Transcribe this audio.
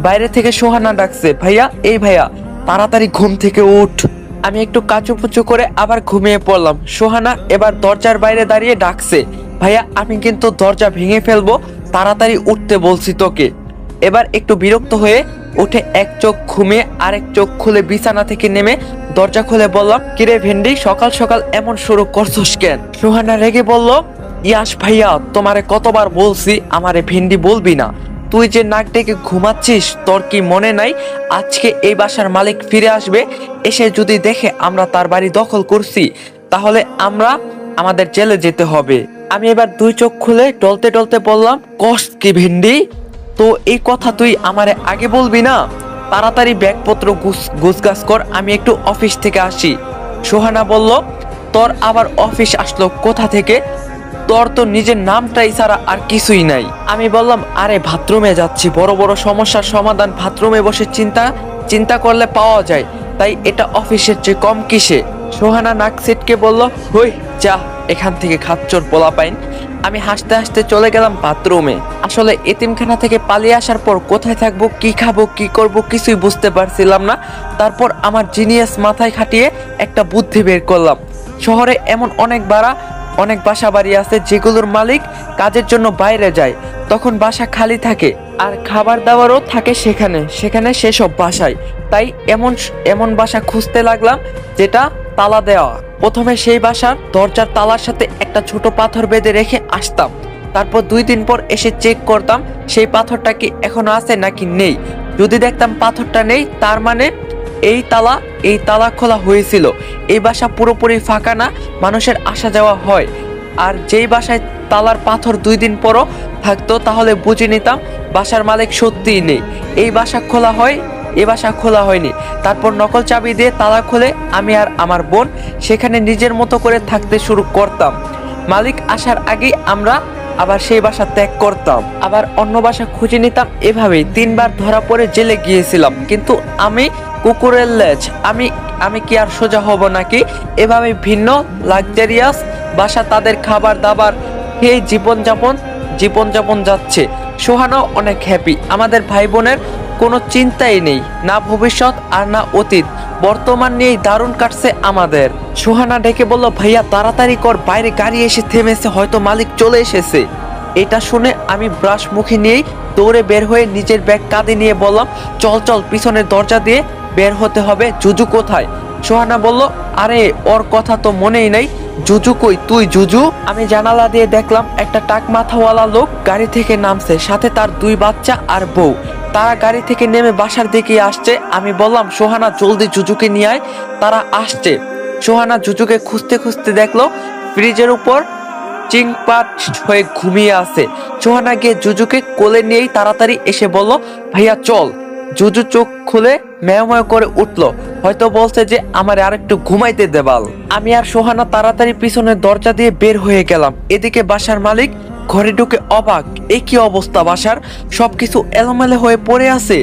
বাইরে থেকে সোহানা ডাকছে, ভাইয়া এই ভাইয়া তাড়াতাড়ি ঘুম থেকে উঠ। আমি একটু কাচুপুচু করে আবার ঘুমিয়ে পড়লাম। সোহানা এবার দরজার বাইরে দাঁড়িয়ে ডাকছে, ভাইয়া আমি কিন্তু দরজা ভেঙে ফেলবো, তাড়াতাড়ি উঠতে বলছি তোকে। এবার একটু বিরক্ত হয়ে উঠে এক চোখ ঘুমিয়ে আরেক চোখ খুলে বিছানা থেকে নেমে দরজা খুলে বললাম, কিরে ভেন্ডি সকাল সকাল এমন শুরু করছস কেন? সোহানা রেগে বলল, ইয়াস ভাইয়া তোমারে কতবার বলছি আমারে ভেন্ডি বলবি না, তুই যে নাক ডেকে ঘুমাচ্ছিস তোর কি মনে নাই আজকে এই বাসার মালিক ফিরে আসবে, এসে যদি দেখে আমরা তার বাড়ি দখল করছি তাহলে আমাদের জেলে যেতে হবে। আমি এবার দুই চোখ খুলে টলতে টলতে বললাম, কষ্ট কি ভেন্ডি, তো এই কথা তুই আমারে আগে বলবি না? তাড়াতাড়ি ব্যাগপত্র গুছগাছ কর, আমি একটু অফিস থেকে আসি। সোহানা বলল, তোর আবার অফিস আসলো কোথা থেকে? তোর তো নিজের নামটাই ছাড়া আর কিছুই নাই। আমি বললাম, আরে বাথরুমে যাচ্ছি, বড় বড় সমস্যার সমাধান বাথরুমে বসে চিন্তা করলে পাওয়া যায়, তাই এটা অফিসের চেয়ে কম কিসে? সোহানা নাক সিটকে বলল, হই যা এখান থেকে খাচ্চর পোলা পাইন। আমি হাসতে হাসতে চলে গেলাম বাথরুমে। আসলে এতিমখানা থেকে পালিয়ে আসার পর কোথায় থাকবো, কি খাবো, কি করব কিছুই বুঝতে পারছিলাম না। তারপর আমার জিনিয়াস মাথায় খাটিয়ে একটা বুদ্ধি বের করলাম। শহরে এমন অনেক বাসা বাড়ি আছে যেগুলোর মালিক কাজের জন্য বাইরে যায়, তখন বাসা খালি থাকে আর খাবার দাবারও থাকে সেখানে সেসব বাসায়। তাই এমন বাসা খুঁজতে লাগলাম যেটা তালা দেওয়া। প্রথমে সেই বাসার দরজার তালার সাথে একটা ছোট পাথর বেঁধে রেখে আসতাম। তারপর 2 দিন পর এসে চেক করতাম সেই পাথরটা কি এখনো আছে নাকি নেই। যদি দেখতাম পাথরটা নেই, তার মানে এই তালা খোলা হয়েছিল। এই বাসা পুরোপুরি ফাঁকা না, মানুষের আসা যাওয়া হয়। আর যেই বাসায় তালার পাথর 2 দিন পরও থাকতো তাহলে বুঝে নিতাম বাসার মালিক সত্যিই নেই। এই বাসা খোলা হয়নি। তারপর নকল চাবি দিয়ে তালা খুলে আমি আর আমার বোন সেখানে নিজের মতো করে থাকতে শুরু করতাম। মালিক আসার আগেই আমরা আবার সেই বাসা ত্যাগ করতাম, আবার অন্য বাসা খুঁজে নিতাম। এভাবেই 3বার ধরা পড়ে জেলে গিয়েছিলাম। কিন্তু আমি কুকুরের লেজ, আমি কি আর সোজা হব নাকি? এভাবে ভিন্ন লাক্সারিয়াস বাসা তাদের খাবার দাবার খেয়ে জীবনযাপন যাচ্ছে। সোহানাও অনেক হ্যাপি। আমাদের ভাই বোনের কোনো চিন্তাই নেই, না ভবিষ্যৎ আর না অতীত, বর্তমান নিয়েই দারুণ কাটছে আমাদের। সোহানা ডেকে বলল, ভাইয়া তাড়াতাড়ি কর, বাইরে গাড়ি এসে থেমেছে, হয়তো মালিক চলে এসেছে। এটা শুনে আমি ব্রাশ মুখে নিয়েই দৌড়ে বের হয়ে নিজের ব্যাগ কাঁধে নিয়ে বললাম, চল পিছনের দরজা দিয়ে বের হতে হবে। জুজু কোথায়? সোহানা বলল, আরে ওর কথা তো মনেই নাই, জুজু কই? তুই জুজু? আমি জানালা দিয়ে দেখলাম একটা টাক মাথাওয়ালা লোক গাড়ি থেকে নামছে, সাথে তার 2 বাচ্চা আর বউ। তারা গাড়ি থেকে নেমে বাসার দিকে আসছে। আমি বললাম, সোহানা জলদি জুজুকে নিয়ে আয়, তারা আসছে। সোহানা জুজুকে খুঁজতে খুঁজতে দেখলো ফ্রিজের উপর চিংপাট হয়ে ঘুমিয়ে আছে। সোহানা গিয়ে জুজুকে কোলে নিয়েই তাড়াতাড়ি এসে বলল, ভাইয়া চল। জুজু চোখ খুলে মেয় করে উঠলো, হয়তো বলছে যে আমার আরেকটু ঘুমাইতে দেবাল। আমি আর সোহানা তাড়াতাড়ি পিছনের দরজা দিয়ে বের হয়ে গেলাম। এদিকে বাসার মালিক ঘরে ঢুকে অবাক, এ কি অবস্থা, বাসার সবকিছু এলোমেলো হয়ে পড়ে আছে।